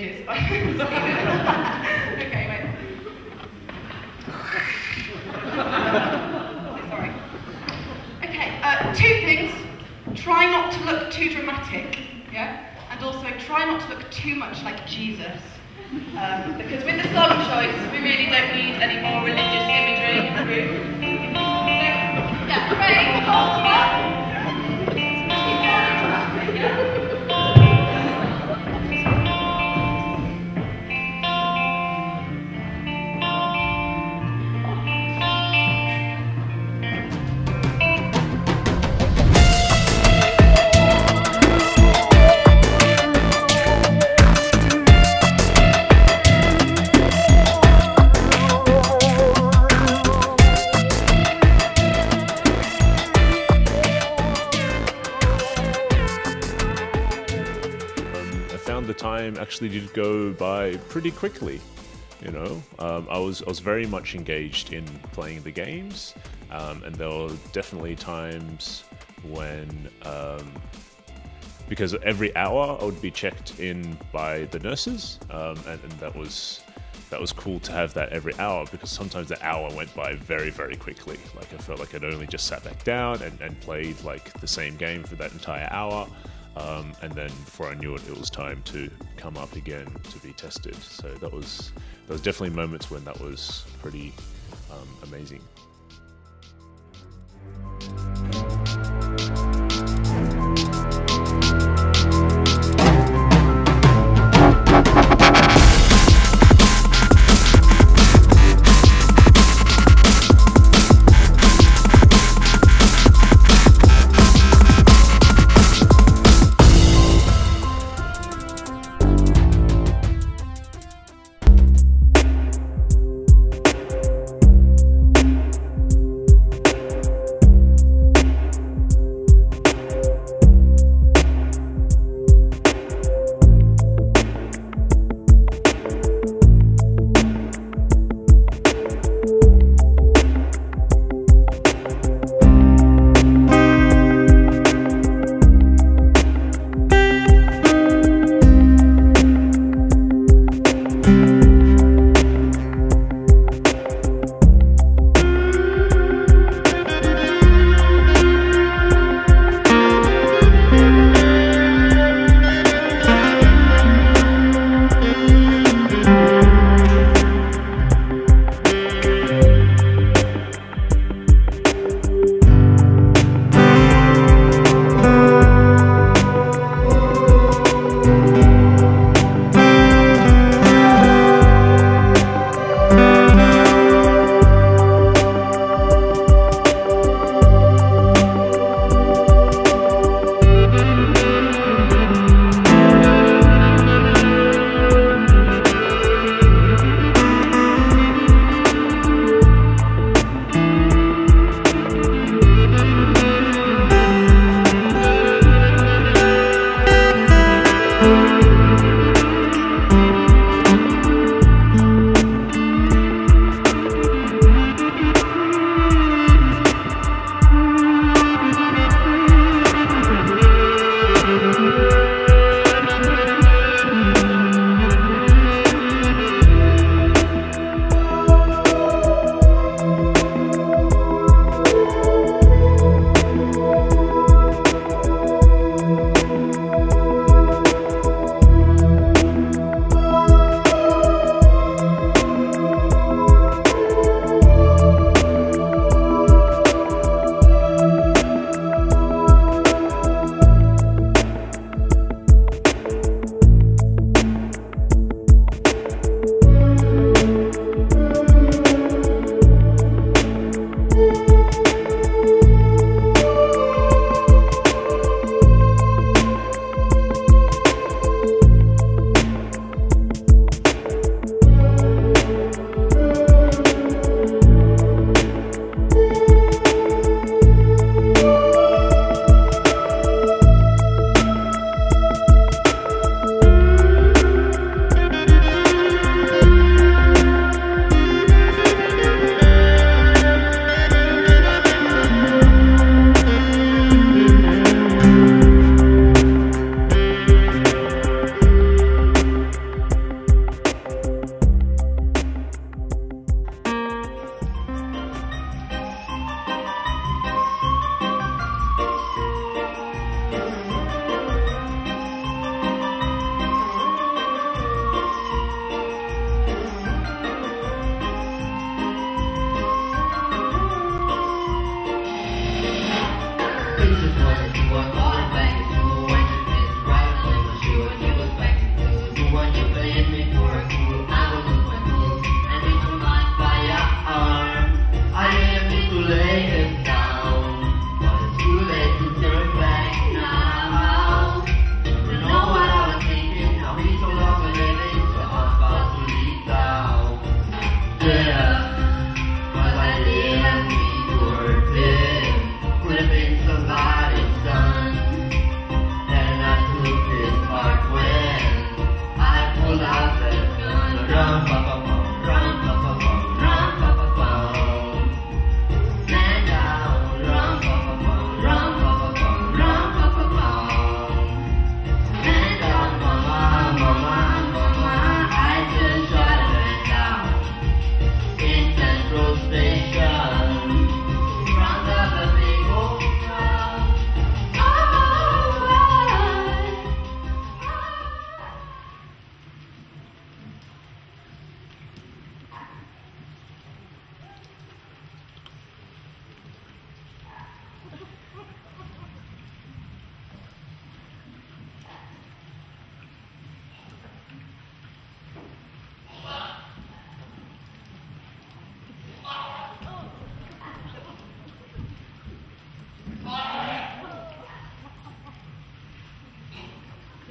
ages. Okay, wait. Sorry. Okay, two things. Try not to look too dramatic, yeah? And also try not to look too much like Jesus. Because with the song choice, we really don't need any more religious imagery in the room. So, yeah, ready? Hold on. The time actually did go by pretty quickly, you know. I was very much engaged in playing the games, and there were definitely times when, because every hour I would be checked in by the nurses, and that was cool to have that every hour, because sometimes the hour went by very, very quickly. Like I felt like I'd only just sat back down and played like the same game for that entire hour. And then before I knew it, it was time to come up again to be tested. So there was definitely moments when that was pretty amazing.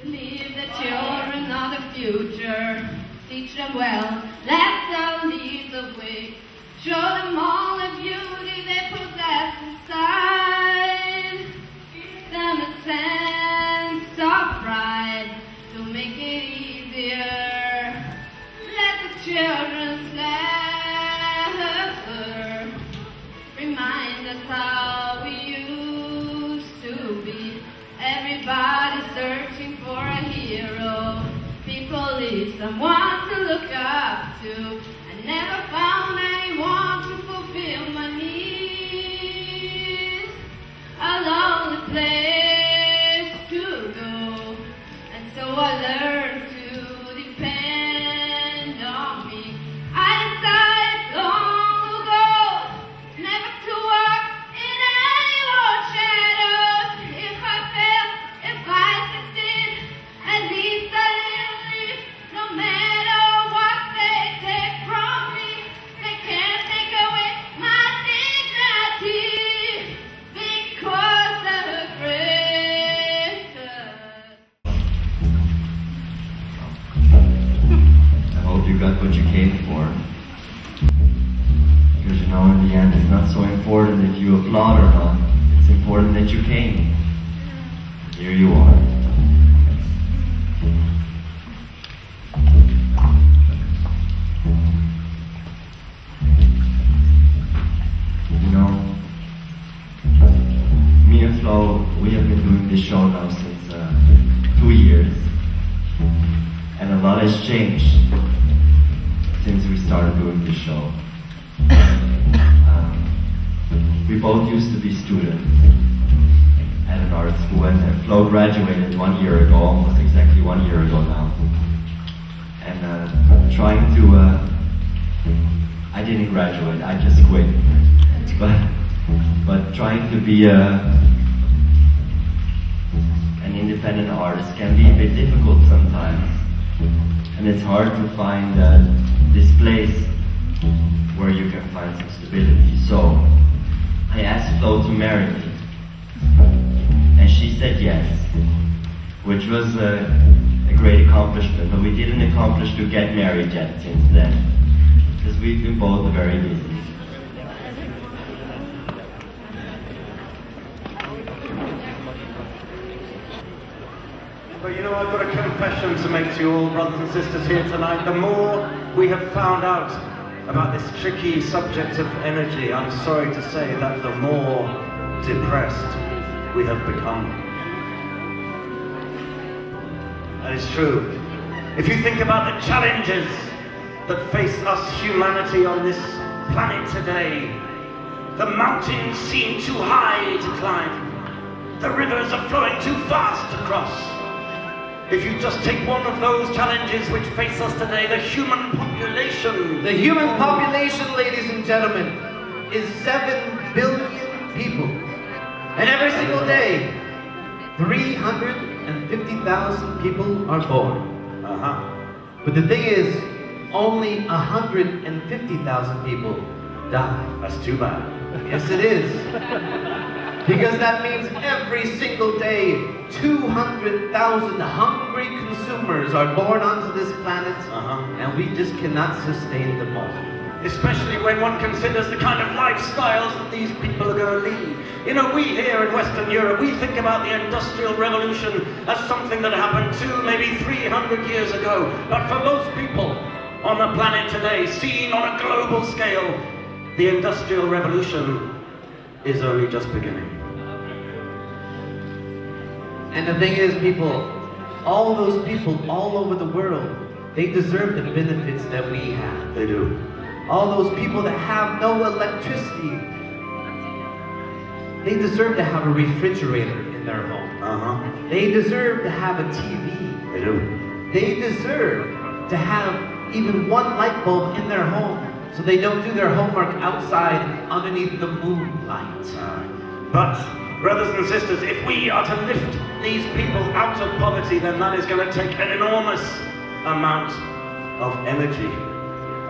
Believe the children are the future. Teach them well, let them lead the way. Show them all the beauty they possess inside. Give them a sense of pride to make it easier. Let the children's laughter remind us how we used to be. Everybody searching for a hero. People need someone to look up to. I never found anyone to fulfill my needs. A lonely place to go, and so I learned to depend on me. I decided long ago never to walk in anyone's shadows. If I fail, if I succeed, at least I live. No matter what they take from me, they can't take away my dignity, because the greatest. I hope you got what you came for. Because you know, in the end, it's not so important if you applaud or not. It's important that you came. Here you are. You know, me and Flo, we have been doing this show now since 2 years. And a lot has changed since we started doing this show. We both used to be students at an art school, and Flo graduated 1 year ago, almost exactly 1 year ago now. And trying to, I didn't graduate, I just quit. But trying to be an independent artist can be a bit difficult sometimes. And it's hard to find this place where you can find some stability. So I asked Flo to marry me, and she said yes, which was a great accomplishment. But we didn't accomplish to get married yet since then, because we've been both very busy. But you know, I've got a confession to make to you all, brothers and sisters here tonight. The more we have found out about this tricky subject of energy, I'm sorry to say that the more depressed we have become. That is true. If you think about the challenges that face us humanity on this planet today, the mountains seem too high to climb. The rivers are flowing too fast to cross. If you just take one of those challenges which face us today, the human population. The human population, ladies and gentlemen, is 7 billion people. And every single day, 350,000 people are born. But the thing is, only 150,000 people die. That's too bad. Yes, it is. Because that means every single day, 200,000 hungry consumers are born onto this planet, and we just cannot sustain them all. Especially when one considers the kind of lifestyles that these people are going to lead. You know, we here in Western Europe, we think about the Industrial Revolution as something that happened 2, maybe 300 years ago. But for most people on the planet today, seen on a global scale, the Industrial Revolution is only just beginning. And the thing is, people, all those people all over the world, they deserve the benefits that we have. They do. All those people that have no electricity, they deserve to have a refrigerator in their home. They deserve to have a TV. They do. They deserve to have even one light bulb in their home, so they don't do their homework outside underneath the moonlight. But, brothers and sisters, if we are to lift these people out of poverty, then that is going to take an enormous amount of energy.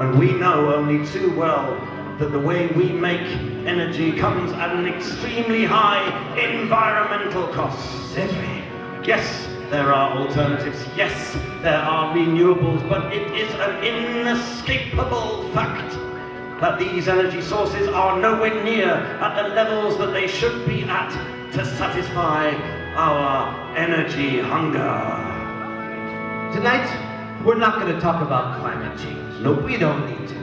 And we know only too well that the way we make energy comes at an extremely high environmental cost. Every Yes, there are alternatives. Yes, there are renewables, but it is an inescapable fact that these energy sources are nowhere near at the levels that they should be at to satisfy our energy hunger. Tonight, we're not going to talk about climate change. Nope. We don't need to.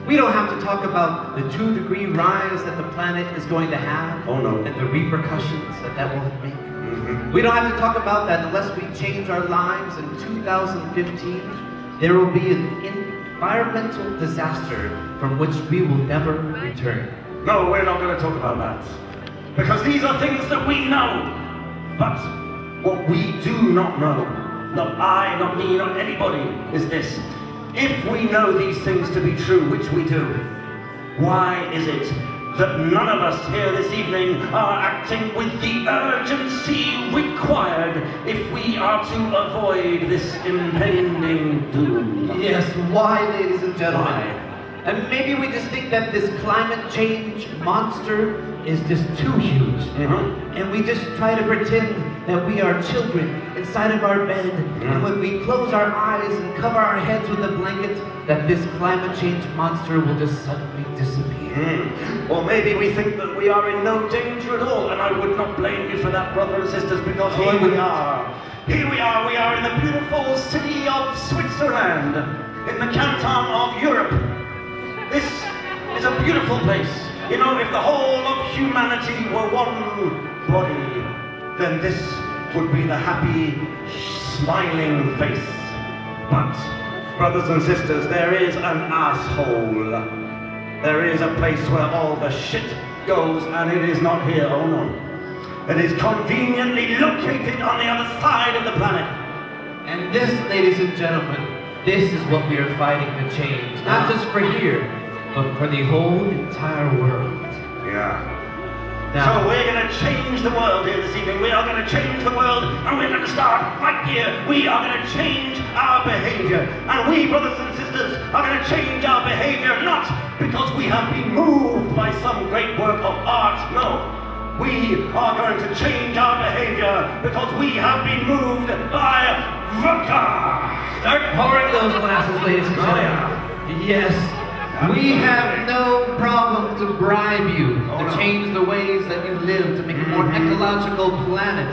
We don't have to talk about the 2-degree rise that the planet is going to have. Oh no. And the repercussions that that will make. We don't have to talk about that unless we change our lives in 2015. There will be an environmental disaster from which we will never return. No, we're not going to talk about that. Because these are things that we know. But what we do not know, not I, not me, not anybody, is this. If we know these things to be true, which we do, why is it that none of us here this evening are acting with the urgency required if we are to avoid this impending doom? Yes, why, ladies and gentlemen? And maybe we just think that this climate change monster is just too huge. And we just try to pretend that we are children inside of our bed. And when we close our eyes and cover our heads with a blanket, that this climate change monster will just suddenly disappear. Or maybe we think that we are in no danger at all, and I would not blame you for that, brothers and sisters, because here we are. Here we are in the beautiful city of Switzerland, in the canton of Europe. This is a beautiful place. You know, if the whole of humanity were one body, then this would be the happy, smiling face. But, brothers and sisters, there is an asshole. There is a place where all the shit goes, and it is not here, oh no. It is conveniently located on the other side of the planet. And this, ladies and gentlemen, this is what we are fighting to change. Not just for here, but for the whole entire world. Yeah. Now, so we're going to change the world here this evening. We are going to change the world, and we're going to start right here. We are going to change our behavior. And we, brothers and sisters, are going to change our behavior not because we have been moved by some great work of art. No. We are going to change our behavior because we have been moved by vodka. Start pouring those glasses, ladies and gentlemen. Yes. We have no problem to bribe you to change the ways that you live to make a more ecological planet.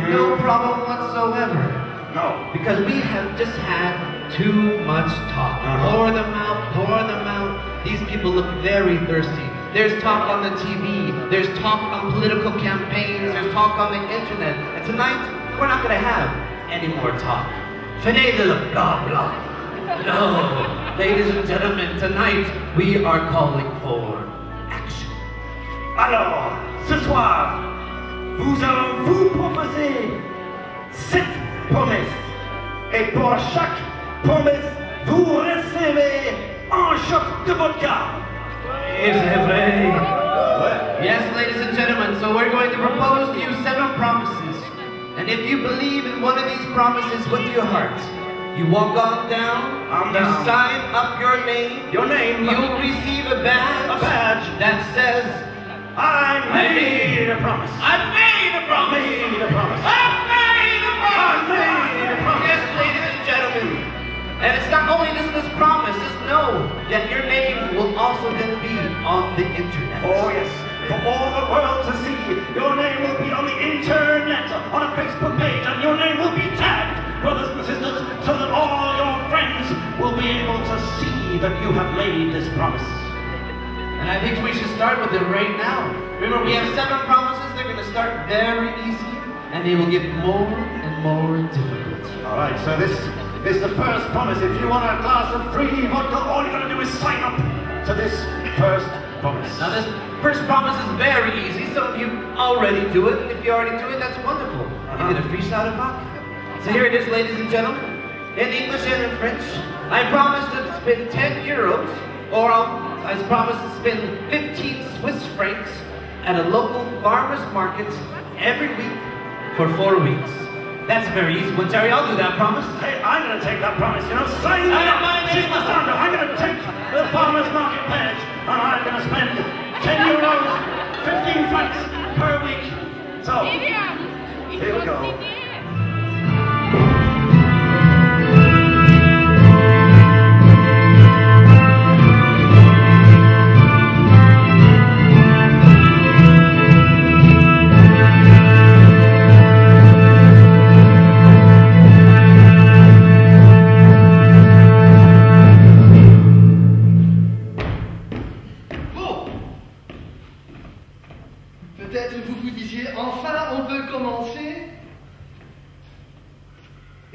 No problem whatsoever. No. Because we have just had too much talk. Pour them out, pour them out. These people look very thirsty. There's talk on the TV. There's talk on political campaigns. There's talk on the internet. And tonight, we're not going to have any more talk. Fini de la blah blah. No, ladies and gentlemen, tonight we are calling for action. Alors, ce soir, nous allons vous proposer 7 promesses. Et pour chaque promesse, vous recevez un shot de vodka. Is it vrai? Yes, ladies and gentlemen, so we're going to propose to you 7 promises. And if you believe in one of these promises with your heart, you walk on down, you sign up your name, you'll receive a badge that says, I made a promise. I made a promise. I made a promise. I made a promise. I made a promise. Yes, ladies and gentlemen. And it's not only this promise, just know that your name will also then be on the internet. Oh yes, for all the world to see, your name will be on the internet, on a Facebook page, and your name will be tagged, brothers and sisters, so that all your friends will be able to see that you have made this promise. And I think we should start with it right now. Remember, we have 7 promises. They're going to start very easy, and they will get more and more difficult. All right, so this is the first promise. If you want a glass of free vodka, all you got to do is sign up to this first promise. Now, this first promise is very easy. Some of you already do it. If you already do it, that's wonderful. You get a free shot of vodka. So here it is, ladies and gentlemen. In English and in French, I promise to spend 10 euros, or I promise to spend 15 Swiss francs at a local farmer's market every week for 4 weeks. That's very easy one, Jerry. I'll do that promise. Hey, I'm going to take that promise, you know. Sign me up. I'm going to take the farmer's market pledge, and I'm going to spend 10 euros, 15 francs per week. So, here we go.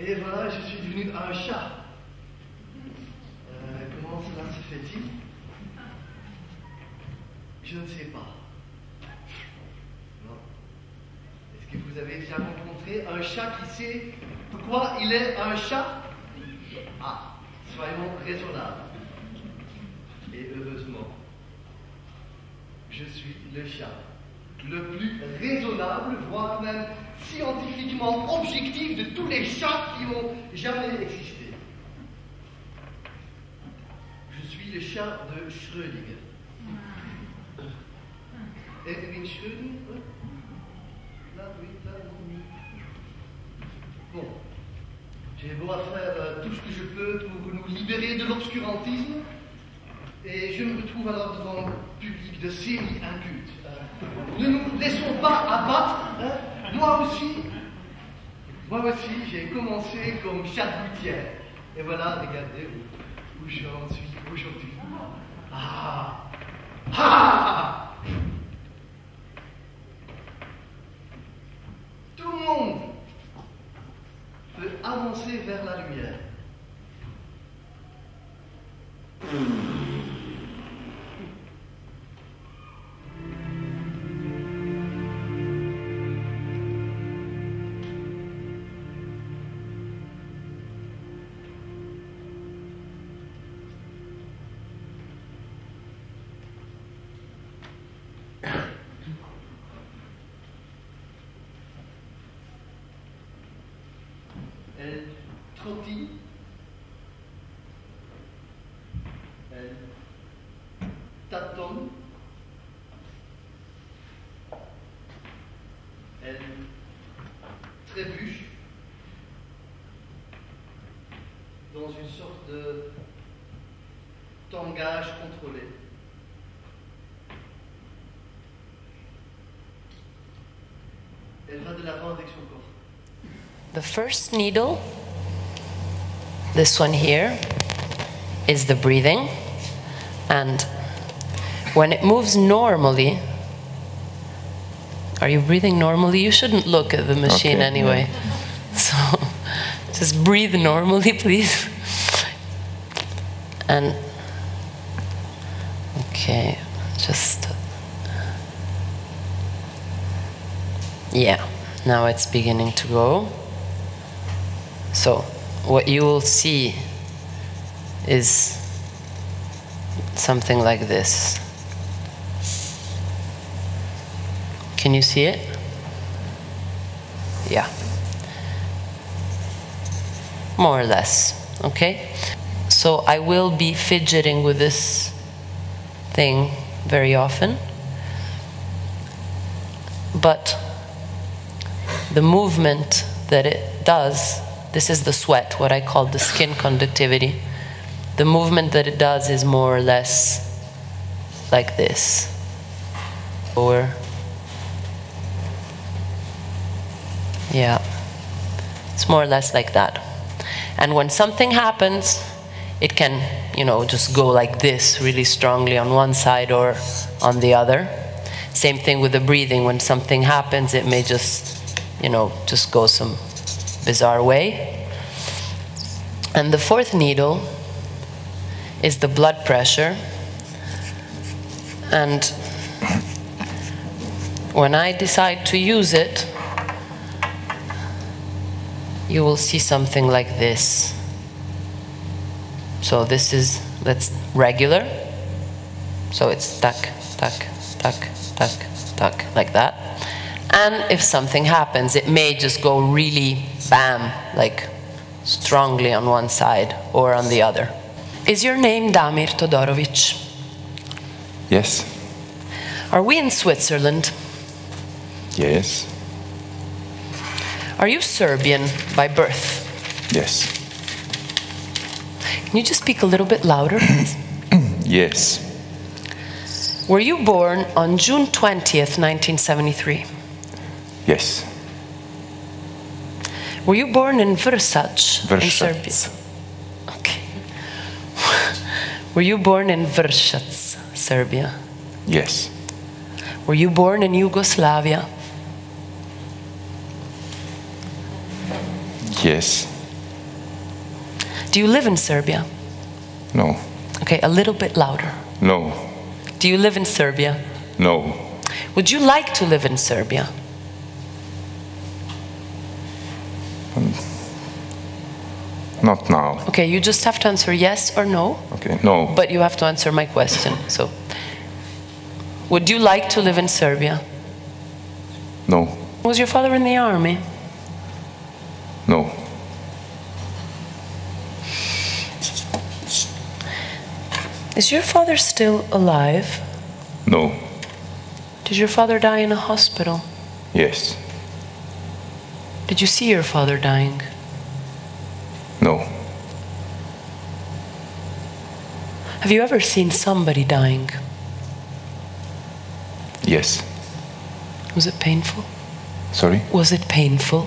Et voilà, je suis devenu un chat. Comment cela se fait-il? Je ne sais pas. Non. Est-ce que vous avez déjà rencontré un chat qui sait pourquoi il est un chat? Ah, soyons raisonnables. Et heureusement, je suis le chat le plus raisonnable, voire même scientifiquement objectif de tous les chats qui ont jamais existé. Je suis le chat de Schrödinger. Erwin Schrödinger? Là, oui, là, non, oui. Bon, j'ai beau à faire tout ce que je peux pour nous libérer de l'obscurantisme, et je me retrouve alors devant un public de semi-incultes. Ne nous laissons pas abattre. Hein. Moi aussi, j'ai commencé comme charcutière. Et voilà, regardez où j'en suis aujourd'hui. Ah! Ah! Tout le monde peut avancer vers la lumière. Elle trottine, elle tâtonne, elle trébuche dans une sorte de tangage contrôlé. Elle va de l'avant avec son corps. The first needle, this one here, is the breathing. And when it moves normally, are you breathing normally? You shouldn't look at the machine anyway. So just breathe normally, please. And, okay, just, yeah, now it's beginning to go. So what you will see is something like this. Can you see it? Yeah. More or less, okay? So I will be fidgeting with this thing very often. But the movement that it does, this is the sweat, what I call the skin conductivity. The movement that it does is more or less like this. Or, yeah, it's more or less like that. And when something happens, it can, you know, just go like this really strongly on one side or on the other. Same thing with the breathing. When something happens, it may just, you know, just go some bizarre way. And the fourth needle is the blood pressure. And when I decide to use it, you will see something like this. So this is, that's regular. So it's tuck, tuck, tuck, tuck, tuck, like that. And if something happens, it may just go really bam, like strongly on one side or on the other. Is your name Damir Todorovic? Yes. Are we in Switzerland? Yes. Are you Serbian by birth? Yes. Can you just speak a little bit louder, please? Yes. Were you born on June 20th, 1973? Yes. Were you born in Vršac, in Serbia? Vršac. Okay. Were you born in Vršac, Serbia? Yes. Were you born in Yugoslavia? Yes. Do you live in Serbia? No. Okay, a little bit louder. No. Do you live in Serbia? No. Would you like to live in Serbia? Not now. Okay, you just have to answer yes or no. Okay, no. But you have to answer my question. So, would you like to live in Serbia? No. Was your father in the army? No. Is your father still alive? No. Did your father die in a hospital? Yes. Did you see your father dying? No. Have you ever seen somebody dying? Yes. Was it painful? Sorry? Was it painful?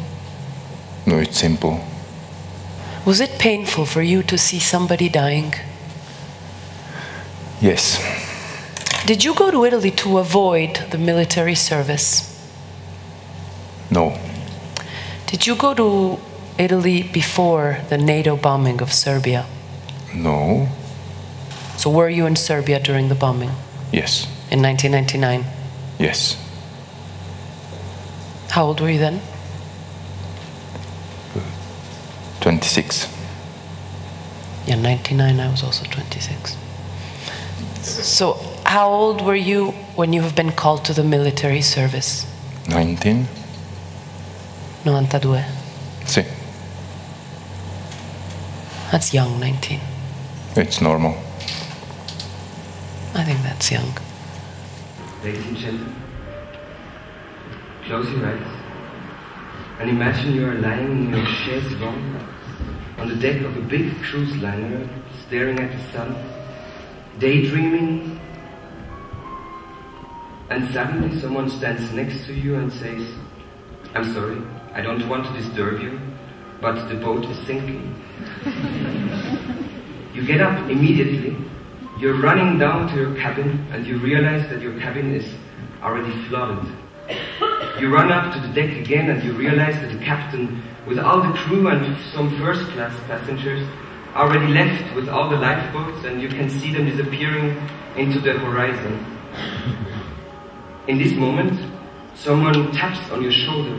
No, it's simple. Was it painful for you to see somebody dying? Yes. Did you go to Italy to avoid the military service? No. Did you go to Italy before the NATO bombing of Serbia? No. So were you in Serbia during the bombing? Yes. In 1999? Yes. How old were you then? 26. Yeah, 99, I was also 26. So how old were you when you have been called to the military service? 19. 92. Sì. That's young, 19. It's normal. I think that's young. Ladies and gentlemen, close your eyes and imagine you are lying in your chaise longue on the deck of a big cruise liner, staring at the sun, daydreaming, and suddenly someone stands next to you and says, "I'm sorry, I don't want to disturb you, but the boat is sinking." You get up immediately, you're running down to your cabin, and you realize that your cabin is already flooded. You run up to the deck again, and you realize that the captain, with all the crew and some first-class passengers, already left with all the lifeboats, and you can see them disappearing into the horizon. In this moment, someone taps on your shoulder,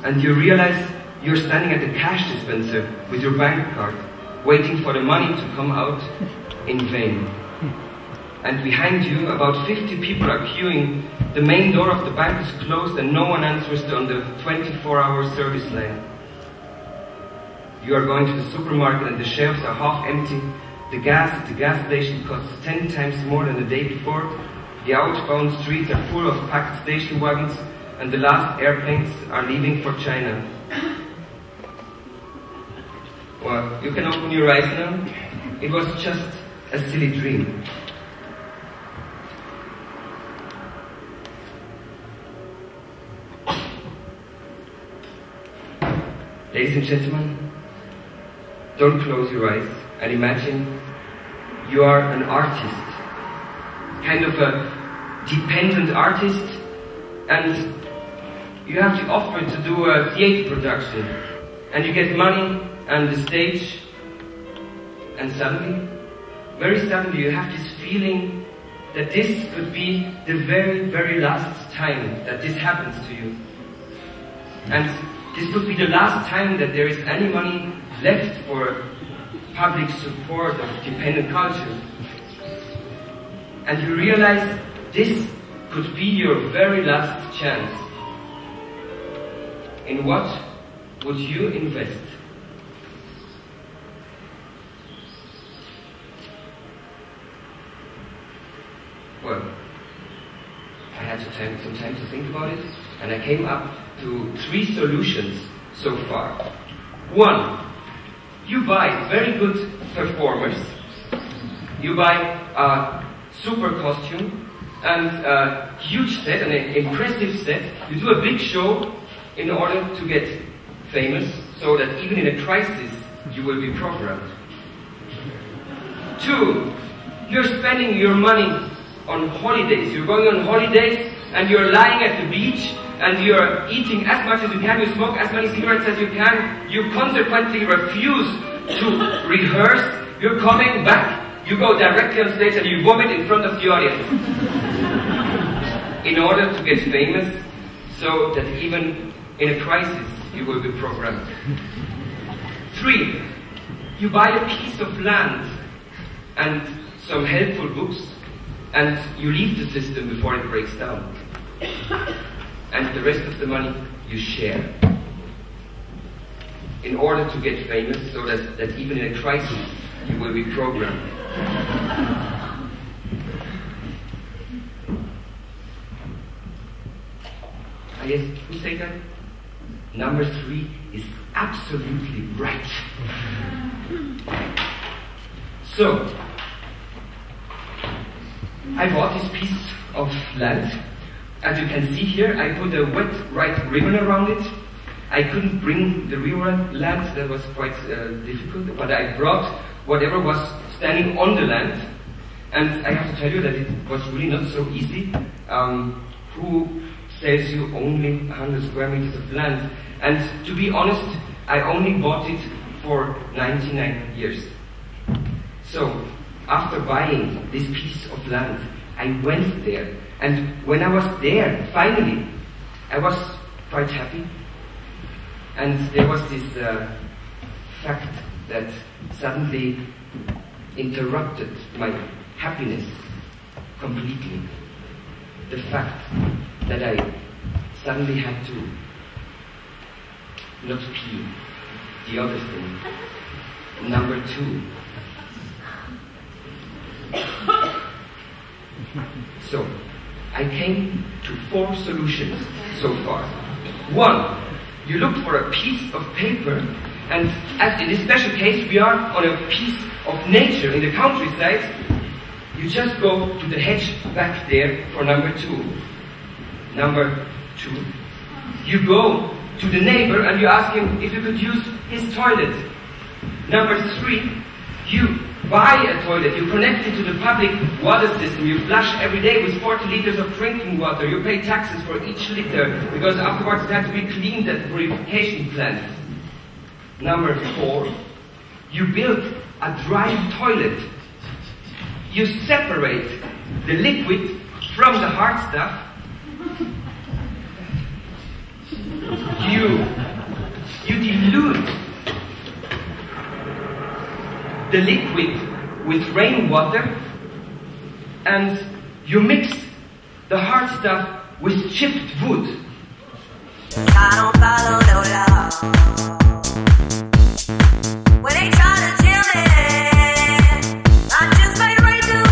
and you realize you're standing at the cash dispenser with your bank card, waiting for the money to come out in vain. And behind you, about 50 people are queuing. The main door of the bank is closed and no one answers on the 24-hour service line. You are going to the supermarket and the shelves are half empty. The gas at the gas station costs 10 times more than the day before. The outbound streets are full of packed station wagons and the last airplanes are leaving for China. Well, you can open your eyes now. It was just a silly dream. Ladies and gentlemen, don't close your eyes and imagine you are an artist, kind of a dependent artist, and you have the offer to do a theater production, and you get money and the stage, and suddenly, very suddenly, you have this feeling that this could be the very, very last time that this happens to you. And this could be the last time that there is any money left for public support of dependent culture. And you realize this could be your very last chance. In what would you invest? Well, I had some time to think about it, and I came up to 3 solutions so far. 1, you buy very good performers. You buy a super costume and a huge set, an impressive set. You do a big show in order to get famous, so that even in a crisis you will be programmed. 2, you're spending your money on holidays. You're going on holidays and you're lying at the beach and you're eating as much as you can, you smoke as many cigarettes as you can, you consequently refuse to rehearse, you're coming back, you go directly on stage and you vomit in front of the audience. In order to get famous, so that even in a crisis, you will be programmed. 3, you buy a piece of land and some helpful books, and you leave the system before it breaks down. And the rest of the money you share. In order to get famous, so that even in a crisis, you will be programmed. Yes, who said that? Number 3 is absolutely right. So, I bought this piece of land. As you can see here, I put a wet white ribbon around it. I couldn't bring the real land, that was quite difficult, but I brought whatever was standing on the land. And I have to tell you that it was really not so easy. Who sells you only 100 square meters of land? And to be honest, I only bought it for 99 years. So, after buying this piece of land, I went there. And when I was there, finally, I was quite happy. And there was this fact that suddenly interrupted my happiness completely. The fact that I suddenly had to not pee. The other thing. Number 2. So, I came to 4 solutions so far. 1, you look for a piece of paper, and as in this special case we are on a piece of nature in the countryside, you just go to the hedge back there for number 2. Number 2, you go to the neighbor and you ask him if you could use his toilet. Number 3, you buy a toilet, you connect it to the public water system, you flush every day with 40 liters of drinking water, you pay taxes for each liter, because afterwards it has to be cleaned at the purification plant. Number 4, you build a dry toilet. You separate the liquid from the hard stuff. You dilute the liquid with rainwater, and you mix the hard stuff with chipped wood. I don't follow no law. When they try to chill me, I just made right through the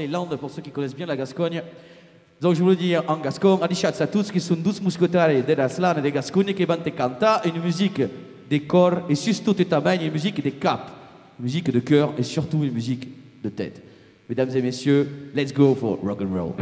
les Landes, pour ceux qui connaissent bien la Gascogne. Donc je voulais dire en gascon, a tous qui sont 12 mousquetaires de la Slane de Gascogne qui vont te canter une musique des corps et surtout une musique des caps, une musique de cœur et surtout une musique de tête. Mesdames et messieurs, let's go for rock and roll.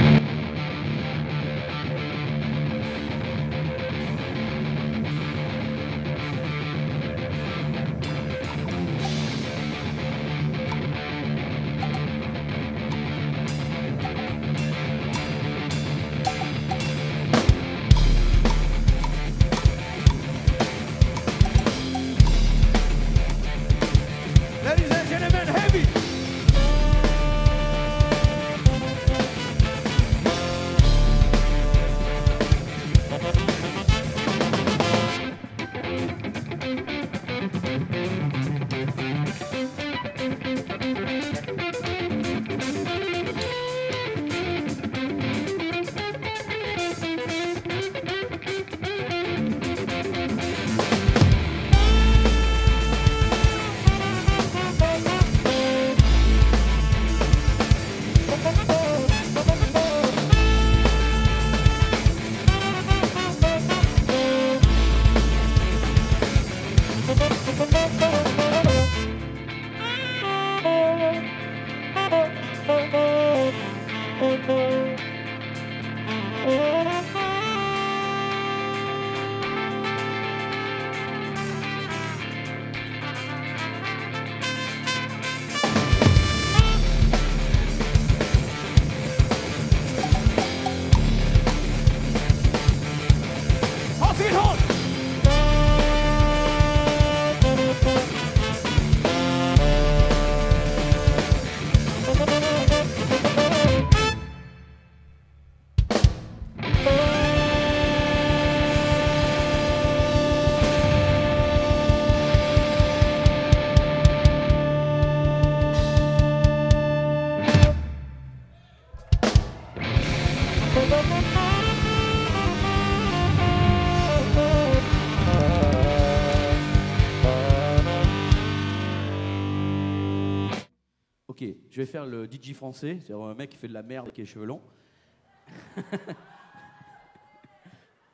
Ok, je vais faire le DJ français, c'est un mec qui fait de la merde avec les cheveux longs.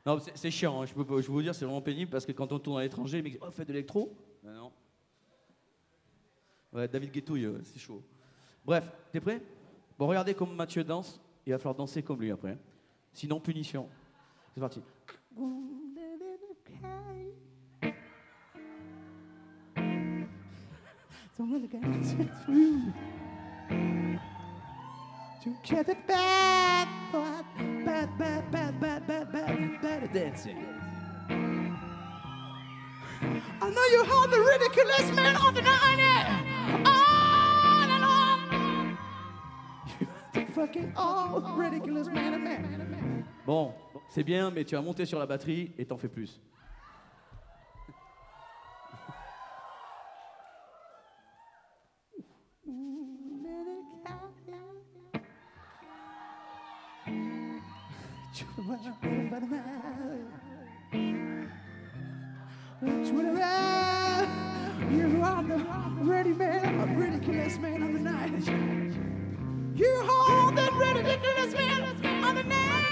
Non, c'est chiant, hein. Je peux vous dire, c'est vraiment pénible parce que quand on tourne à l'étranger, les mecs disent oh, faites de l'électro. Non. Ouais, David Guetouille, c'est chaud. Bref, t'es prêt? Bon, regardez comme Mathieu danse, il va falloir danser comme lui après. Sinon, punition. C'est parti. To get it bad, bad dancing. I know you are the ridiculous man of the night, on and on. You're the fucking all ridiculous man of man. Bon, c'est bien, mais tu vas monter sur la batterie et t'en fais plus. You are the ready man, a ridiculous man on the night. You are the ridiculous man on the night.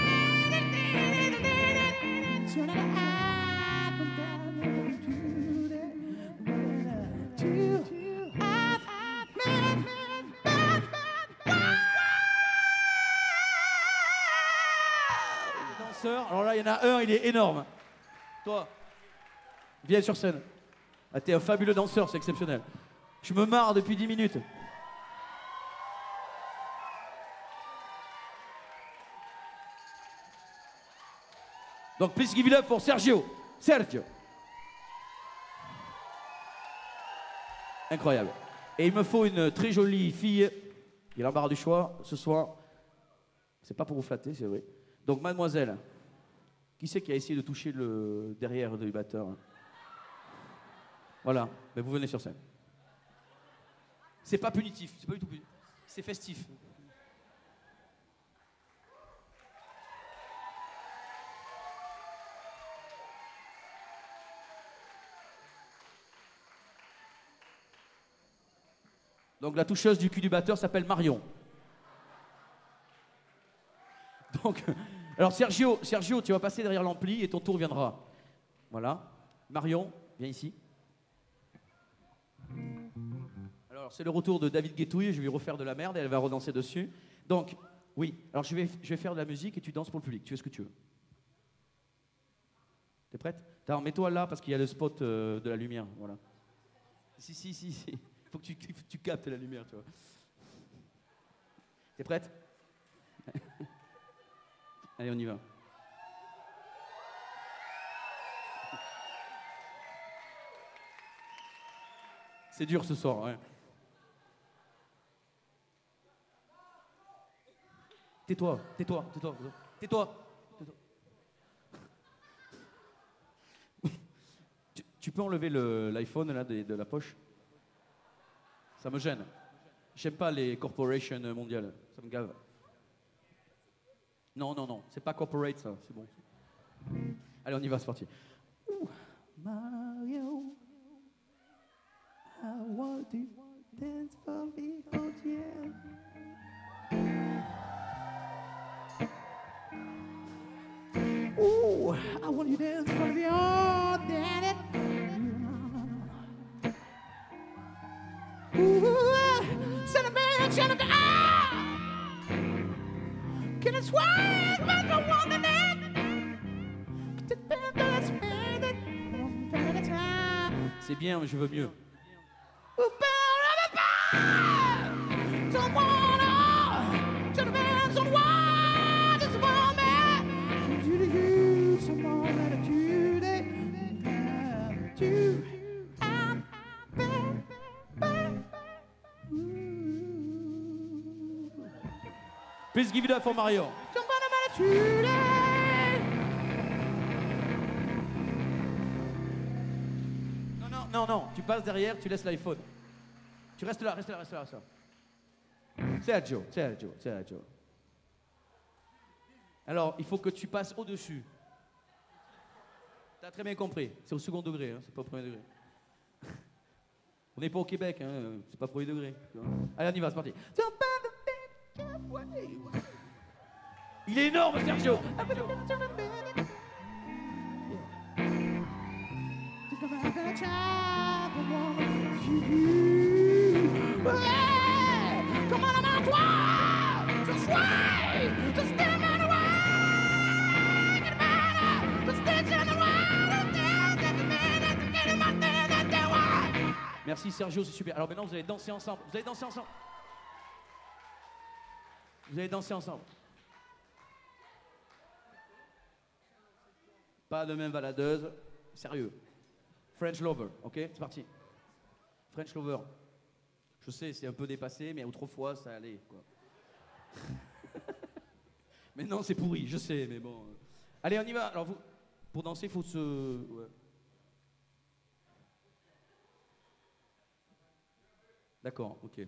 Alors là, il y en a un, il est énorme. Toi, viens sur scène. Ah, t'es un fabuleux danseur, c'est exceptionnel. Je me marre depuis 10 minutes. Donc, please give it up pour Sergio. Sergio. Incroyable. Et il me faut une très jolie fille. Il a l'embarras du choix ce soir. C'est pas pour vous flatter, c'est vrai. Donc, mademoiselle, qui c'est qui a essayé de toucher le derrière du batteur? Voilà, mais vous venez sur scène. C'est pas punitif, c'est pas du tout punitif. C'est festif. Donc la toucheuse du cul du batteur s'appelle Marion. Donc, alors Sergio, tu vas passer derrière l'ampli et ton tour viendra. Voilà. Marion, viens ici. Alors c'est le retour de David Guetouille, je vais lui refaire de la merde et elle va redanser dessus. Donc, oui, alors je vais faire de la musique et tu danses pour le public, tu fais ce que tu veux. T'es prête? Attends, mets-toi là parce qu'il y a le spot de la lumière, voilà. Si. Faut que tu captes la lumière, tu vois. T'es prête? Allez, on y va. C'est dur ce soir, ouais. Tais-toi. Tu peux enlever l'iPhone là de la poche? Ça me gêne. J'aime pas les corporations mondiales, ça me gave. Non, c'est pas corporate ça, c'est bon. Allez, on y va, c'est parti. Ooh, Mario, I want to dance for me, oh yeah. Ooh, I want you to dance for me, oh daddy. Ooh, celebrate, ah! Can I swing back the wonderland? C'est bien, mais je veux mieux. Please give it up for Mario. Non, tu passes derrière, tu laisses l'iPhone. Tu restes là. Sergio. Alors, il faut que tu passes au-dessus. T'as très bien compris. C'est au second degré, hein, c'est pas au premier degré. On n'est pas au Québec, hein, c'est pas premier degré. Allez, on y va, c'est parti. Il est énorme, Sergio. Merci Sergio, c'est super. Alors maintenant vous allez danser ensemble. Vous allez danser ensemble. Pas de main baladeuse, sérieux. French Lover, ok? C'est parti. French Lover. Je sais, c'est un peu dépassé, mais autrefois, ça allait, quoi. Maintenant, c'est pourri, je sais, mais bon. Allez, on y va. Alors, vous, pour danser, il faut se... Ouais. D'accord, ok.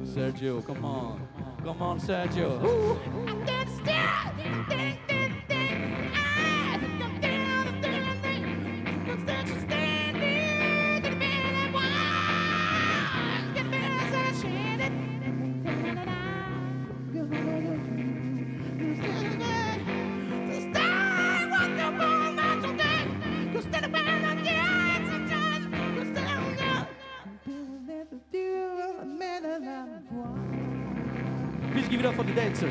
Sergio, come on, Sergio. Please give it up for the dancer.